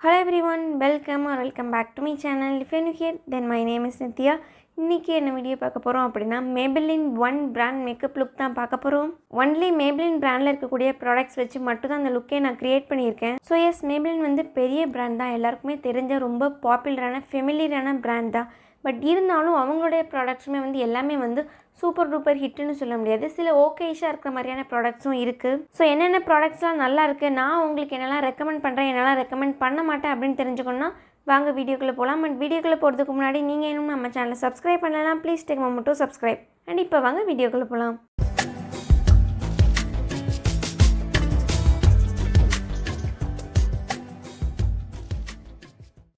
Hello everyone, welcome back to my channel. If you're new here, then my name is Nithya. இன்னைக்கு என்ன video பார்க்க போறோம் அப்படினா Maybelline one brand makeup look தான் பார்க்க போறோம். Only Maybelline brandல இருக்கக்கூடிய products வச்சு மட்டும் தான் அந்த லுக்கை நான் கிரியேட் பண்ணியிருக்கேன். So yes, Maybelline வந்து பெரிய பிராண்ட் தான், எல்லாருக்குமே தெரிஞ்ச ரொம்ப பாப்புலரான ஃபெமிலியரான பிராண்ட் தான். பட் இருந்தாலும் அவங்களுடைய ப்ராடக்ட்ஸுமே வந்து எல்லாமே வந்து சூப்பர் டூப்பர் ஹிட்னு சொல்ல முடியாது. சில ஓகேஷாக இருக்கிற மாதிரியான ப்ராடக்ட்ஸும் இருக்குது. ஸோ என்னென்ன ப்ராடக்ட்ஸ்லாம் நல்லா இருக்குது, நான் உங்களுக்கு என்னெல்லாம் ரெக்கமெண்ட் பண்ணுறேன், என்னெல்லாம் ரெக்கமெண்ட் பண்ண மாட்டேன் அப்படின்னு தெரிஞ்சுக்கணுன்னா வாங்க வீடியோக்குள்ளே போகலாம். பட் வீடியோக்குள்ளே போகிறதுக்கு முன்னாடி நீங்கள் இன்னும் நம்ம சேனலை சப்ஸ்கிரைப் பண்ணலாம், please take moment to subscribe. And இப்போ வாங்க வீடியோக்குள்ளே போகலாம்.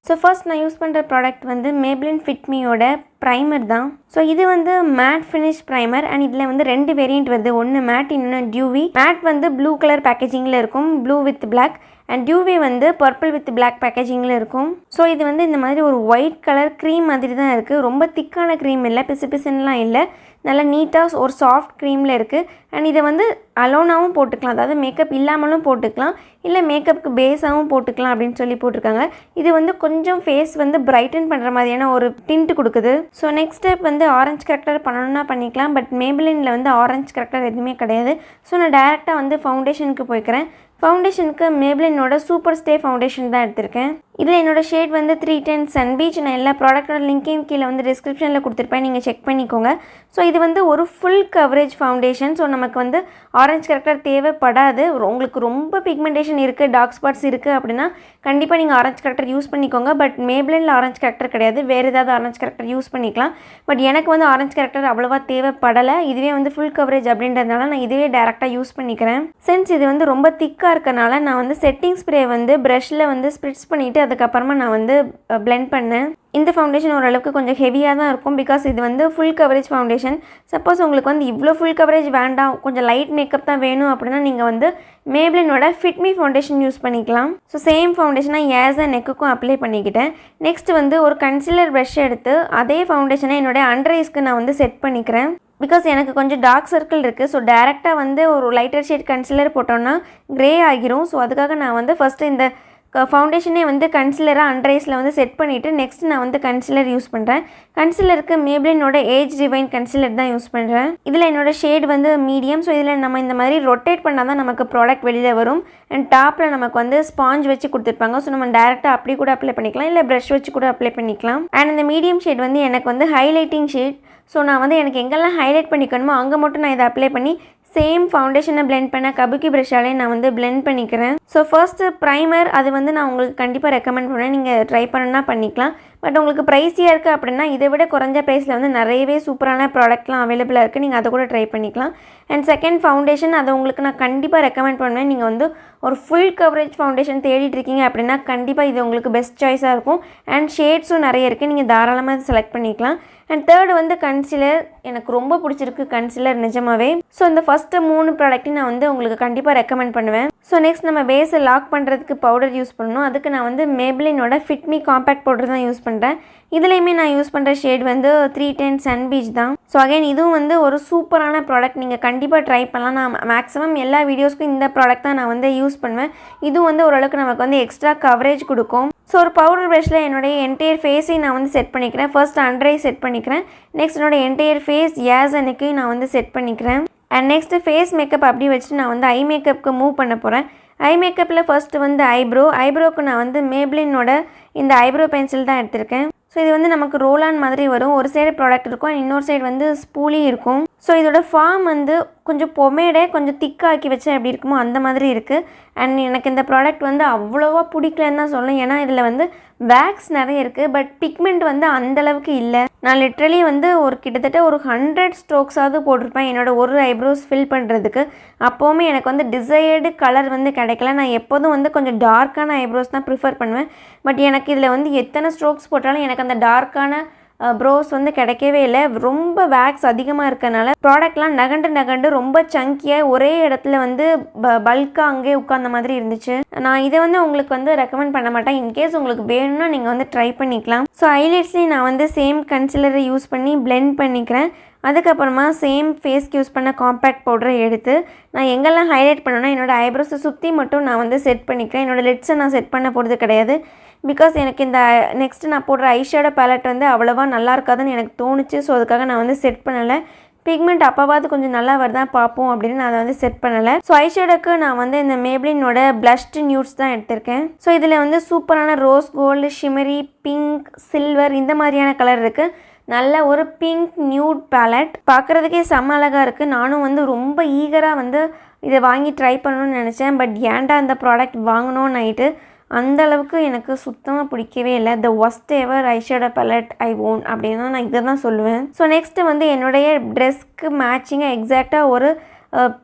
ஸோ ஃபர்ஸ்ட் நான் யூஸ் பண்ணுற ப்ராடக்ட் வந்து Maybelline Fit Meயோட ப்ரைமர் தான். ஸோ இது வந்து மேட் ஃபினிஷ் ப்ரைமர் அண்ட் இதில் வந்து ரெண்டு வேரியண்ட் வருது, ஒன்று மேட் இன்னொன்று டியூவி. மேட் வந்து ப்ளூ கலர் பேக்கேஜிங்கில் இருக்கும், blue with black, and dewy வந்து பர்பிள் வித் பிளாக் பேக்கேஜிங்கில் இருக்கும். ஸோ இது வந்து இந்த மாதிரி ஒரு ஒயிட் கலர் க்ரீம் மாதிரி தான் இருக்குது, ரொம்ப திக்கான க்ரீம் இல்லை, பிசு பிசுன்னெலாம் இல்லை, நல்லா நீட்டாக ஒரு சாஃப்ட் க்ரீமில் இருக்குது. அண்ட் இதை வந்து அலோனாகவும் போட்டுக்கலாம், அதாவது மேக்கப் இல்லாமலும் போட்டுக்கலாம், இல்லை மேக்கப்புக்கு பேஸாகவும் போட்டுக்கலாம் அப்படின்னு சொல்லி போட்டிருக்காங்க. இது வந்து கொஞ்சம் ஃபேஸ் வந்து பிரைட்டன் பண்ணுற மாதிரியான ஒரு டிண்ட் கொடுக்குது. ஸோ நெக்ஸ்ட் ஸ்டெப் வந்து ஆரஞ்ச் கரெக்டர் பண்ணணும்னா பண்ணிக்கலாம், பட் Maybellineல வந்து ஆரஞ்ச் கரெக்டர் எதுவுமே கிடையாது. ஸோ நான் டேரெக்டாக வந்து ஃபவுண்டேஷனுக்கு போய்க்கிறேன். ஃபவுண்டேஷனுக்கு Maybellineோட சூப்பர் ஸ்டே ஃபவுண்டேஷன் தான் எடுத்திருக்கேன். இதில் என்னோடய ஷேட் வந்து 310 சன் பீச். நான் எல்லா ப்ராடக்டோட லிங்கையும் கீழே வந்து டிஸ்கிரிப்ஷனில் கொடுத்துருப்பேன், நீங்கள் செக் பண்ணிக்கோங்க. ஸோ இது வந்து ஒரு ஃபுல் கவரேஜ் ஃபவுண்டேஷன். ஸோ நமக்கு வந்து ஆரஞ்ச் கரெக்டர் தேவைப்படாது. உங்களுக்கு ரொம்ப பிக்மெண்டேஷன் இருக்குது, டார்க் ஸ்பாட்ஸ் இருக்குது அப்படின்னா கண்டிப்பாக நீங்கள் ஆரஞ்ச் கரெக்டர் யூஸ் பண்ணிக்கோங்க. பட் Maybellineல ஆரஞ்ச் கரெக்டர் கிடையாது, வேறு ஏதாவது ஆரஞ்ச் கரெக்டர் யூஸ் பண்ணிக்கலாம். பட் எனக்கு வந்து ஆரஞ்ச் கரெக்டர் அவ்வளோவா தேவைப்படலை, இதுவே வந்து ஃபுல் கவரேஜ் அப்படின்றதுனால நான் இதுவே டேரெக்டாக யூஸ் பண்ணிக்கிறேன். சின்ஸ் இது வந்து ரொம்ப திக்காக இருக்கனால நான் வந்து செட்டிங் ஸ்ப்ரே வந்து ப்ரஷில் வந்து ஸ்ப்ரிட்ஸ் பண்ணிவிட்டு அதுக்கப்புறமா நான் வந்து பிளெண்ட் பண்ணேன். இந்த ஃபவுண்டேஷன் ஓரளவுக்கு கொஞ்சம் ஹெவியாக தான் இருக்கும், பிகாஸ் இது வந்து ஃபுல் கவரேஜ் ஃபவுண்டேஷன். சப்போஸ் உங்களுக்கு வந்து இவ்வளோ ஃபுல் கவரேஜ் வேண்டாம், கொஞ்சம் லைட் மேக்கப் தான் வேணும் அப்படின்னா நீங்கள் வந்து Maybellineோட Fit Me ஃபவுண்டேஷன் யூஸ் பண்ணிக்கலாம். ஸோ சேம் ஃபவுண்டேஷனாக ஏஸ் அண்ட் நெக்குக்கும் அப்ளை பண்ணிக்கிட்டேன். நெக்ஸ்ட் வந்து ஒரு கன்சிலர் ப்ரஷ் எடுத்து அதே ஃபவுண்டேஷனை என்னோடய அண்டர் ஐஸ்க்கு நான் வந்து செட் பண்ணிக்கிறேன். பிகாஸ் எனக்கு கொஞ்சம் டார்க் சர்க்கிள் இருக்குது. ஸோ டேரெக்டாக வந்து ஒரு லைட்டர் ஷேட் கன்சிலர் போட்டோன்னா க்ரே ஆகிரும். ஸோ அதுக்காக நான் வந்து ஃபஸ்ட்டு இந்த ஃபவுண்டேஷனே வந்து கன்சிலராக அண்டர் ஐஸில் வந்து செட் பண்ணிவிட்டு நெக்ஸ்ட் நான் வந்து கன்சிலர் யூஸ் பண்ணுறேன். கன்சிலருக்கு Maybellineோட ஏஜ் டிவைன் கன்சிலர் தான் யூஸ் பண்ணுறேன். இதில் என்னோடய ஷேட் வந்து மீடியம். ஸோ இதில் நம்ம இந்த மாதிரி ரொட்டேட் பண்ணால் தான் நமக்கு ப்ராடக்ட் வெளியில் வரும். அண்ட் டாப்பில் நமக்கு வந்து ஸ்பாஞ்ச் வச்சு கொடுத்துருப்பாங்க. ஸோ நம்ம டேரெக்டாக அப்படி கூட அப்ளை பண்ணிக்கலாம், இல்லை ப்ரஷ் வச்சு கூட அப்ளை பண்ணிக்கலாம். அண்ட் இந்த மீடியம் ஷேட் வந்து எனக்கு வந்து ஹைலைட்டிங் ஷேட். ஸோ நான் வந்து எனக்கு எங்கெல்லாம் ஹைலைட் பண்ணிக்கணுமோ அங்கே மட்டும் நான் இதை அப்ளை பண்ணி சேம் ஃபவுண்டேஷனை பிளெண்ட் பண்ண கபுக்கி ப்ரஷ்ஷாலே நான் வந்து பிளெண்ட் பண்ணிக்கிறேன். ஸோ ஃபர்ஸ்ட்டு ப்ரைமர் அது வந்து நான் உங்களுக்கு கண்டிப்பாக ரெக்கமெண்ட் பண்ணுவேன், நீங்கள் ட்ரை பண்ணணுன்னா பண்ணிக்கலாம். பட் உங்களுக்கு ப்ரைஸியாக இருக்குது அப்படின்னா இதை விட குறைஞ்ச ப்ரைஸில் வந்து நிறையவே சூப்பரான ப்ராடக்ட்லாம் அவைலபிளாக இருக்குது, நீங்கள் அதை கூட ட்ரை பண்ணிக்கலாம். அண்ட் செகண்ட் ஃபவுண்டேஷன் அதை உங்களுக்கு நான் கண்டிப்பாக ரெக்கமெண்ட் பண்ணுவேன். நீங்கள் வந்து ஒரு ஃபுல் கவரேஜ் ஃபவுண்டேஷன் தேடிட்டு இருக்கீங்க அப்படின்னா கண்டிப்பாக இது உங்களுக்கு பெஸ்ட் சாய்ஸாக இருக்கும். அண்ட் ஷேட்ஸும் நிறைய இருக்குது, நீங்கள் தாராளமாக இதை செலக்ட் பண்ணிக்கலாம். அண்ட் தேர்டு வந்து கன்சிலர். எனக்கு ரொம்ப பிடிச்சிருக்கு கன்சிலர் நிஜமாவே. ஸோ இந்த ஃபஸ்ட்டு 3 ப்ராடக்ட்டையும் நான் வந்து உங்களுக்கு கண்டிப்பாக ரெக்கமெண்ட் பண்ணுவேன். ஸோ நெக்ஸ்ட் நம்ம பேஸை லாக் பண்ணுறதுக்கு பவுடர் யூஸ் பண்ணணும். அதுக்கு நான் வந்து Maybellineோட Fit Me காம்பேக்ட் பவுடர் தான் யூஸ் பண்ணுறேன். இதுலேயுமே நான் யூஸ் பண்ணுற ஷேட் வந்து 310 சன் பீச் தான். ஸோ அகைன் இதுவும் வந்து ஒரு சூப்பரான ப்ராடக்ட், நீங்கள் கண்டிப்பாக ட்ரை பண்ணலாம். நான் மேக்ஸிமம் எல்லா வீடியோஸ்க்கும் இந்த ப்ராடக்ட் தான் நான் வந்து யூஸ் பண்ணுவேன். இதுவும் வந்து ஓரளவுக்கு நமக்கு வந்து எக்ஸ்ட்ரா கவரேஜ் கொடுக்கும். ஸோ ஒரு பவுடர் ப்ரஷில் என்னுடைய என்டையர் ஃபேஸையும் நான் வந்து செட் பண்ணிக்கிறேன். ஃபர்ஸ்ட் அண்டர் ஐ செட் பண்ணிக்கிறேன். நெக்ஸ்ட் என்னோடய என்டையர் ஃபேஸ் ஏஸ் அண்ட் நெக்கையும் நான் வந்து செட் பண்ணிக்கிறேன். அண்ட் நெக்ஸ்ட்டு ஃபேஸ் மேக்கப் அப்படி வச்சுட்டு நான் வந்து ஐ மேக்கப்புக்கு மூவ் பண்ண போகிறேன். ஐ மேக்கப்பில் ஃபர்ஸ்ட்டு வந்து ஐப்ரோவுக்கு நான் வந்து Maybellineோட இந்த ஐப்ரோ பென்சில் தான் எடுத்திருக்கேன். ஸோ இது வந்து நமக்கு ரோல் ஆன் மாதிரி வரும், ஒரு சைடு ப்ராடக்ட் இருக்கும், இன்னொரு சைடு வந்து ஸ்பூலி இருக்கும். ஸோ இதோட ஃபார்ம் வந்து கொஞ்சம் பொமேடை கொஞ்சம் திக்காக்கி வச்சா எப்படி இருக்குமோ அந்த மாதிரி இருக்குது. அண்ட் எனக்கு இந்த ப்ராடக்ட் வந்து அவ்வளோவா பிடிக்கலன்னு தான் சொல்லணும், ஏன்னா இதில் வந்து வேக்ஸ் நிறைய இருக்குது, பட் பிக்மெண்ட் வந்து அந்தளவுக்கு இல்லை. நான் லிட்ரலி வந்து ஒரு கிட்டத்தட்ட ஒரு 100 ஸ்ட்ரோக்ஸாவது போட்டிருப்பேன் என்னோடய ஒரு ஐப்ரோஸ் ஃபில் பண்ணுறதுக்கு. அப்போவுமே எனக்கு வந்து டிசைர்டு கலர் வந்து கிடைக்கல. நான் எப்போதும் வந்து கொஞ்சம் டார்க்கான ஐப்ரோஸ் தான் ப்ரிஃபர் பண்ணுவேன். பட் எனக்கு இதில் வந்து எத்தனை ஸ்ட்ரோக்ஸ் போட்டாலும் எனக்கு அந்த டார்க்கான ப்ரோஸ் வந்து கிடைக்கவே இல்லை. ரொம்ப வேக்ஸ் அதிகமாக இருக்கனால ப்ராடக்ட்லாம் நகண்டு ரொம்ப சங்கியாக ஒரே இடத்துல வந்து பல்காக அங்கேயே உட்கார்ந்த மாதிரி இருந்துச்சு. நான் இதை வந்து உங்களுக்கு வந்து ரெக்கமெண்ட் பண்ண மாட்டேன். இன்கேஸ் உங்களுக்கு வேணும்னா நீங்கள் வந்து ட்ரை பண்ணிக்கலாம். ஸோ ஹைலைட்ஸ்லேயும் நான் வந்து சேம் கன்சிலரை யூஸ் பண்ணி பிளெண்ட் பண்ணிக்கிறேன். அதுக்கப்புறமா சேம் ஃபேஸ்க்கு யூஸ் பண்ண காம்பேக்ட் பவுடரை எடுத்து நான் எங்கெல்லாம் ஹைலைட் பண்ணணும்னா என்னோடய ஐப்ரோஸை சுற்றி மட்டும் நான் வந்து செட் பண்ணிக்கிறேன். என்னோடய லிட்ஸை நான் செட் பண்ண போகிறது கிடையாது. பிகாஸ் எனக்கு இந்த நெக்ஸ்ட்டு நான் போடுற ஐஷேடோ பேலட் வந்து அவ்வளோவா நல்லா இருக்காதுன்னு எனக்கு தோணுச்சு. ஸோ அதுக்காக நான் வந்து செட் பண்ணலை. பிக்மெண்ட் அப்போவாது கொஞ்சம் நல்லா வருதா பார்ப்போம் அப்படின்னு நான் அதை வந்து செட் பண்ணலை. ஸோ ஐஷேடோக்கு நான் வந்து இந்த மேப்ளினோட பிளஷ்ட் நியூட்ஸ் தான் எடுத்திருக்கேன். ஸோ இதில் வந்து சூப்பரான rose gold, shimmery, pink, silver இந்த மாதிரியான கலர் இருக்குது. நல்ல ஒரு பிங்க் நியூட் பேலட் பார்க்குறதுக்கே செம்ம அழகாக இருக்குது. நானும் வந்து ரொம்ப ஈகராக வந்து இதை வாங்கி ட்ரை பண்ணணும்னு நினச்சேன். பட் ஏன்டா இந்த ப்ராடக்ட் வாங்கணும்னு ஆகிட்டு அந்தளவுக்கு எனக்கு சுத்தமாக பிடிக்கவே இல்லை. த worst ever eyeshadow ballot I own அப்படின்னா நான் இதை தான் சொல்லுவேன். ஸோ நெக்ஸ்ட்டு வந்து என்னுடைய ட்ரெஸ்க்கு மேட்சிங்காக எக்ஸாக்டாக ஒரு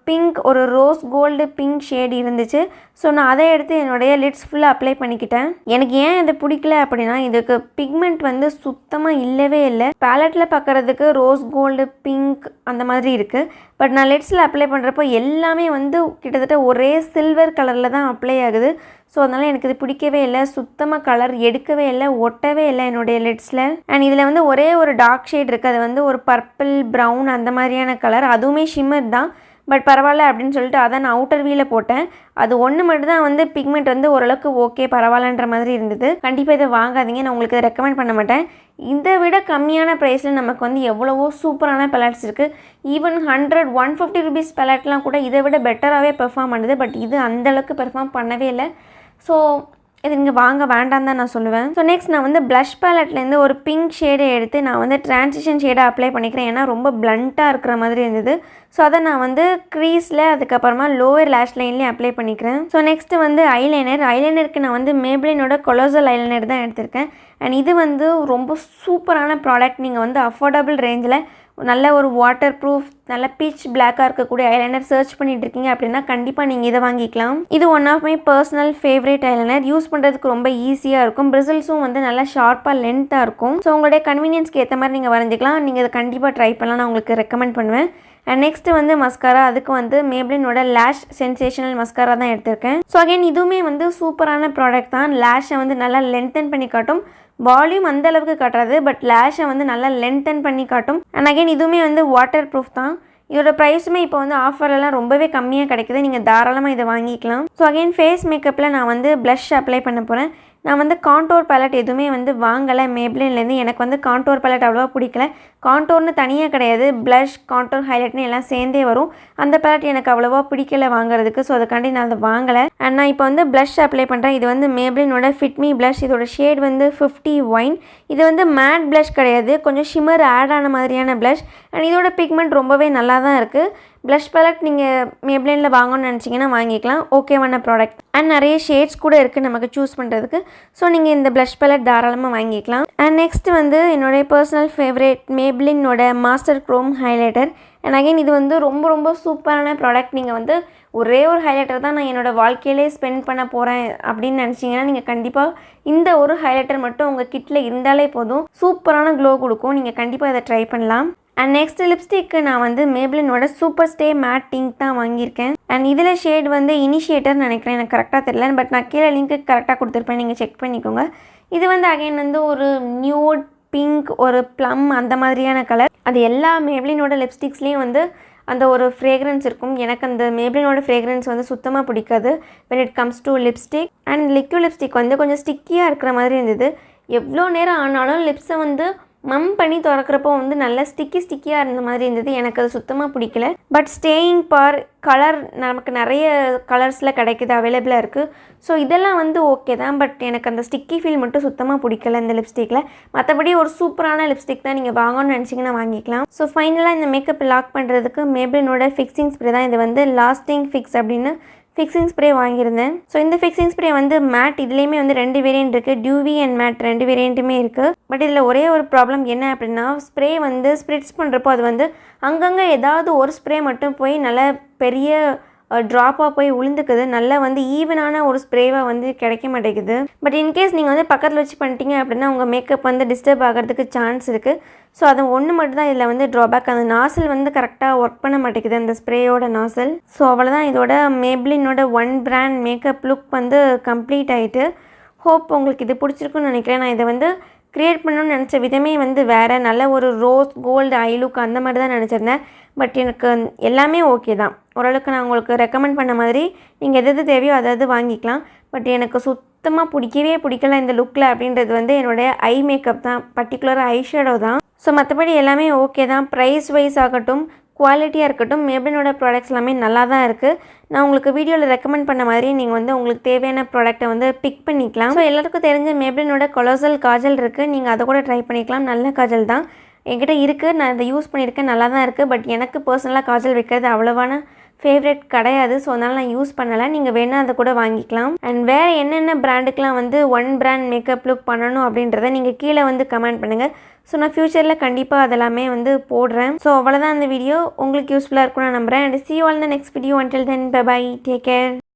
பிங்க், ஒரு ரோஸ் கோல்டு பிங்க் ஷேட் இருந்துச்சு. ஸோ நான் அதை எடுத்து என்னுடைய லிட்ஸ் ஃபுல்லாக அப்ளை பண்ணிக்கிட்டேன். எனக்கு ஏன் இது பிடிக்கல அப்படின்னா இதுக்கு பிக்மெண்ட் வந்து சுத்தமாக இல்லவே இல்லை. பேலட்டில் பார்க்குறதுக்கு ரோஸ் கோல்டு, பிங்க் அந்த மாதிரி இருக்குது. பட் நான் லிட்ஸில் அப்ளை பண்ணுறப்போ எல்லாமே வந்து கிட்டத்தட்ட ஒரே சில்வர் கலரில் தான் அப்ளை ஆகுது. ஸோ அதனால் எனக்கு இது பிடிக்கவே இல்லை. சுத்தமாக கலர் எடுக்கவே இல்லை, ஒட்டவே இல்லை என்னுடைய லிட்ஸில். அண்ட் இதில் வந்து ஒரே ஒரு டார்க் ஷேட் இருக்குது. அது வந்து ஒரு பர்பிள் ப்ரௌன் அந்த மாதிரியான கலர். அதுவுமே ஷிம்மர் தான். பட் பரவாயில்ல அப்படின்னு சொல்லிட்டு அதை நான் அவுட்டர் வீயில் போட்டேன். அது ஒன்று மட்டும் தான் வந்து பிக்மெண்ட் வந்து ஓரளவுக்கு ஓகே பரவாயில்லன்ற மாதிரி இருந்தது. கண்டிப்பாக இதை வாங்காதீங்க, நான் உங்களுக்கு இதை ரெக்கமெண்ட் பண்ண மாட்டேன். இதை விட கம்மியான ப்ரைஸில் நமக்கு வந்து எவ்வளவோ சூப்பரான பேலட்ஸ் இருக்குது. ஈவன் 100-150 ருபீஸ் பேலட்லாம் கூட இதை விட பெட்டராகவே பெர்ஃபார்ம் பண்ணுது. பட் இது அந்தளவுக்கு பெர்ஃபார்ம் பண்ணவே இல்லை. ஸோ இது நீங்கள் வாங்க வேண்டாம் தான் நான் சொல்லுவேன். ஸோ நெக்ஸ்ட் நான் வந்து ப்ளஷ் பேலட்லேருந்து ஒரு பிங்க் ஷேடை எடுத்து நான் வந்து ட்ரான்சிஷன் ஷேடாக அப்ளை பண்ணிக்கிறேன். ஏன்னா ரொம்ப பிளண்ட்டாக இருக்கிற மாதிரி இருந்தது. ஸோ அதை நான் வந்து க்ரீஸில் அதுக்கப்புறமா லோவர் லேஷ் லைன்லேயும் அப்ளை பண்ணிக்கிறேன். ஸோ நெக்ஸ்ட்டு வந்து ஐலைனருக்கு நான் வந்து மேப்ளினோட கொலோசல் ஐலைனர் தான் எடுத்திருக்கேன். அண்ட் இது வந்து ரொம்ப சூப்பரான ப்ராடக்ட். நீங்கள் வந்து அஃபோர்டபுள் ரேஞ்சில் நல்ல ஒரு வாட்டர் ப்ரூஃப், நல்ல பீச் பிளாக்காக இருக்கக்கூடிய ஐலைனர் சர்ச் பண்ணிட்டு இருக்கீங்க அப்படின்னா கண்டிப்பாக நீங்கள் இதை வாங்கிக்கலாம். இது one of my personal favourite eyeliner. Use பண்ணுறதுக்கு ரொம்ப ஈஸியாக இருக்கும். பிரிசில்ஸும் வந்து நல்லா ஷார்ப்பாக லென்த்தாக இருக்கும். ஸோ உங்களுடைய கன்வீனியன்ஸ்க்கு ஏற்ற மாதிரி நீங்கள் வரைஞ்சிக்கலாம். நீங்கள் இதை கண்டிப்பாக ட்ரை பண்ணலாம், நான் உங்களுக்கு ரெக்கமெண்ட் பண்ணுவேன். அண்ட் நெக்ஸ்ட்டு வந்து மஸ்காரா. அதுக்கு வந்து மேப்ளினோட லேஷ் சென்சேஷனல் மஸ்காரா தான் எடுத்திருக்கேன். ஸோ அகைன் இதுவுமே வந்து சூப்பரான ப்ராடக்ட் தான். லேஷை வந்து நல்லா லென்த்தன் பண்ணி காட்டும். வால்யூம் அந்த அளவுக்கு காட்டாது, பட் லேஷை வந்து நல்லா லென்த்தன் பண்ணி காட்டும். அண்ட் அகைன் இதுவுமே வந்து வாட்டர் ப்ரூஃப் தான். இதோட ப்ரைஸுமே இப்போ வந்து ஆஃபர்லாம் ரொம்பவே கம்மியாக கிடைக்குது. நீங்கள் தாராளமாக இதை வாங்கிக்கலாம். ஸோ அகைன் ஃபேஸ் மேக்கப்பில் நான் வந்து ப்ளஷ் அப்ளை பண்ண போகிறேன். நான் வந்து கான்டோர் பேலட் எதுவுமே வந்து வாங்கலை மேப்ளின்லேருந்து. எனக்கு வந்து கான்டோர் பேலட் அவ்வளோவா பிடிக்கல. கான்டோர்னு தனியாக கிடையாது, ப்ளஷ், கான்டோர், ஹைலைட்னு எல்லாம் சேர்ந்தே வரும். அந்த பேலட் எனக்கு அவ்வளோவா பிடிக்கல வாங்குறதுக்கு. ஸோ அதுக்காண்டி நான் அதை வாங்கலை. அண்ட் நான் இப்போ வந்து ப்ளஷ் அப்ளை பண்ணுறேன். இது வந்து மேப்ளினோட ஃபிட் மீ ப்ளஷ். இதோட ஷேட் வந்து 50 ஒயின். இது வந்து மேட் ப்ளஷ் கிடையாது, கொஞ்சம் ஷிம்மர் ஆட் ஆன மாதிரியான ப்ளஷ். அண்ட் இதோட பிக்மெண்ட் ரொம்பவே நல்லா தான் இருக்குது. ப்ளஷ் பேலட் நீங்கள் மேப்ளினில் வாங்கணும்னு நினச்சிங்கன்னா வாங்கிக்கலாம். ஓகேவான ப்ராடக்ட். அண்ட் நிறைய ஷேட்ஸ் கூட இருக்குது நமக்கு சூஸ் பண்ணுறதுக்கு. ஸோ நீங்கள் இந்த ப்ளஷ் பேலட் தாராளமாக வாங்கிக்கலாம். அண்ட் நெக்ஸ்ட் வந்து என்னுடைய பர்சனல் ஃபேவரேட் மேப்ளினோட master chrome highlighter. And again இது வந்து ரொம்ப ரொம்ப சூப்பரான ப்ராடக்ட். நீங்கள் வந்து ஒரே ஒரு ஹைலைட்டர் தான் நான் என்னோடய வாழ்க்கையிலே ஸ்பெண்ட் பண்ண போகிறேன் அப்படின்னு நினச்சிங்கன்னா நீங்கள் கண்டிப்பாக இந்த ஒரு ஹைலைட்டர் மட்டும் உங்கள் கிட்டில் இருந்தாலே போதும், சூப்பரான க்ளோ கொடுக்கும். நீங்கள் கண்டிப்பாக இதை ட்ரை பண்ணலாம். அண்ட் நெக்ஸ்ட் லிப்ஸ்டிக்கு நான் வந்து மேப்ளினோட சூப்பர் ஸ்டே மேட் பிங்க் தான் வாங்கியிருக்கேன். அண்ட் இதில் ஷேட் வந்து இனிஷியேட்டர்னு நினைக்கிறேன், எனக்கு கரெக்டாக தெரியல. பட் நான் கீழே லிங்க்கு கரெக்டாக கொடுத்துருப்பேன், நீங்கள் செக் பண்ணிக்கோங்க. இது வந்து அகைன் வந்து ஒரு நியூட் பிங்க், ஒரு ப்ளம் அந்த மாதிரியான கலர். அது எல்லா மேப்ளினோட லிப்ஸ்டிக்ஸ்லேயும் வந்து அந்த ஒரு ஃப்ரேக்ரன்ஸ் இருக்கும். எனக்கு அந்த மேப்ளினோட ஃப்ரேக்ரன்ஸ் வந்து சுத்தமாக பிடிக்காது when it comes to lipstick. And liquid lipstick வந்து கொஞ்சம் ஸ்டிக்கியாக இருக்கிற மாதிரி இருந்தது. எவ்வளோ நேரம் ஆனாலும் லிப்ஸை வந்து மம் பண்ணி திறக்கிறப்போ வந்து நல்லா ஸ்டிக்கியாக இருந்த மாதிரி இருந்தது. எனக்கு அது சுத்தமாக பிடிக்கல. பட் ஸ்டேயிங் பார் கலர் நமக்கு நிறைய கலர்ஸில் கிடைக்குது, அவைலபிளாக இருக்குது. ஸோ இதெல்லாம் வந்து ஓகே தான். பட் எனக்கு அந்த ஸ்டிக்கி ஃபீல் மட்டும் சுத்தமாக பிடிக்கல இந்த லிப்ஸ்டிக்கில். மற்றபடி ஒரு சூப்பரான லிப்ஸ்டிக் தான், நீங்கள் வாங்கணும்னு நினச்சிங்கன்னா வாங்கிக்கலாம். ஸோ ஃபைனலாக இந்த மேக்கப் லாக் பண்ணுறதுக்கு மேப்ளினோட ஃபிக்ஸிங் ஸ்ப்ரே தான். இது வந்து லாஸ்டிங் ஃபிக்ஸ் அப்படின்னு ஃபிக்ஸிங் ஸ்ப்ரே வாங்கியிருந்தேன். ஸோ இந்த ஃபிக்ஸிங் ஸ்ப்ரே வந்து மேட், இதுலேயுமே வந்து 2 வேரியன்ட் இருக்குது. டியூவி அண்ட் மேட் 2 வேரியண்ட்டுமே இருக்குது. பட் இதில் ஒரே ஒரு ப்ராப்ளம் என்ன அப்படின்னா, ஸ்ப்ரே வந்து ஸ்ப்ரிட்ஸ் பண்ணுறப்போ அது வந்து அங்கங்கே ஏதாவது ஒரு ஸ்ப்ரே மட்டும் போய் நல்ல பெரிய ட்ராப்பாக போய் விழுந்துக்குது. நல்லா வந்து ஈவனான ஒரு ஸ்ப்ரேவாக வந்து கிடைக்க மாட்டேங்குது. பட் இன்கேஸ் நீங்கள் வந்து பக்கத்தில் வச்சு பண்ணிட்டீங்க அப்படின்னா உங்கள் மேக்கப் வந்து டிஸ்டர்ப் ஆகிறதுக்கு சான்ஸ் இருக்குது. ஸோ அது ஒன்று மட்டும் தான் இதில் வந்து ட்ராபேக். அந்த நாசில் வந்து கரெக்டாக ஒர்க் பண்ண மாட்டேங்குது, அந்த ஸ்ப்ரேயோட நாசில். ஸோ அவ்வளோதான், இதோட மேப்ளினோட ஒன் பிராண்ட் மேக்கப் லுக் வந்து கம்ப்ளீட் ஆகிட்டு. ஹோப் உங்களுக்கு இது பிடிச்சிருக்குன்னு நினைக்கிறேன். நான் இதை வந்து க்ரியேட் பண்ணணும்னு நினச்ச விதமே வந்து வேறு, நல்ல ஒரு ரோஸ் கோல்டு ஐ லுக் அந்த மாதிரி தான் நினச்சிருந்தேன். பட் எனக்கு எல்லாமே ஓகே தான். ஓரளவுக்கு நான் உங்களுக்கு ரெக்கமெண்ட் பண்ண மாதிரி நீங்கள் எது தேவையோ அதாவது வாங்கிக்கலாம். பட் எனக்கு சுத்தமாக பிடிக்கல இந்த லுக்கில் அப்படின்றது வந்து என்னுடைய ஐ மேக்கப் தான், பர்டிகுலராக ஐ ஷேடோ தான். ஸோ மற்றபடி எல்லாமே ஓகே தான். ப்ரைஸ் வைஸ் ஆகட்டும், குவாலிட்டியாக இருக்கட்டும், மேப்ளினோட ப்ராடக்ட்ஸ் எல்லாமே நல்லா தான் இருக்குது. நான் உங்களுக்கு வீடியோவில் ரெக்கமெண்ட் பண்ண மாதிரி நீங்கள் வந்து உங்களுக்கு தேவையான ப்ராடக்ட்டை வந்து பிக் பண்ணிக்கலாம். ஸோ எல்லாருக்கும் தெரிஞ்ச மேப்ளினோட கொலோசல் காஜல் இருக்குது, நீங்கள் அதை கூட ட்ரை பண்ணிக்கலாம். நல்ல காஜல் தான் என்கிட்ட இருக்குது, நான் இதை யூஸ் பண்ணியிருக்கேன், நல்லா தான் இருக்குது. பட் எனக்கு பர்சனலாக காஜல் வைக்கிறது அவ்வளோவான ஃபேவரட் கிடையாது. ஸோ அதனால் நான் யூஸ் பண்ணலை. நீங்கள் வேணால் அதை கூட வாங்கிக்கலாம். அண்ட் வேறு என்னென்ன பிராண்டுக்கெலாம் வந்து ஒன் பிராண்ட் மேக்கப் லுக் பண்ணணும் அப்படின்றத நீங்கள் கீழே வந்து கமெண்ட் பண்ணுங்கள். ஸோ நான் ஃப்யூச்சரில் கண்டிப்பாக அதெல்லாமே வந்து போடுறேன். ஸோ அவ்வளோதான், அந்த வீடியோ உங்களுக்கு யூஸ்ஃபுல்லாக இருக்கும்னு நான் நம்புகிறேன். And see you all in the next video. Until then, bye bye, take care.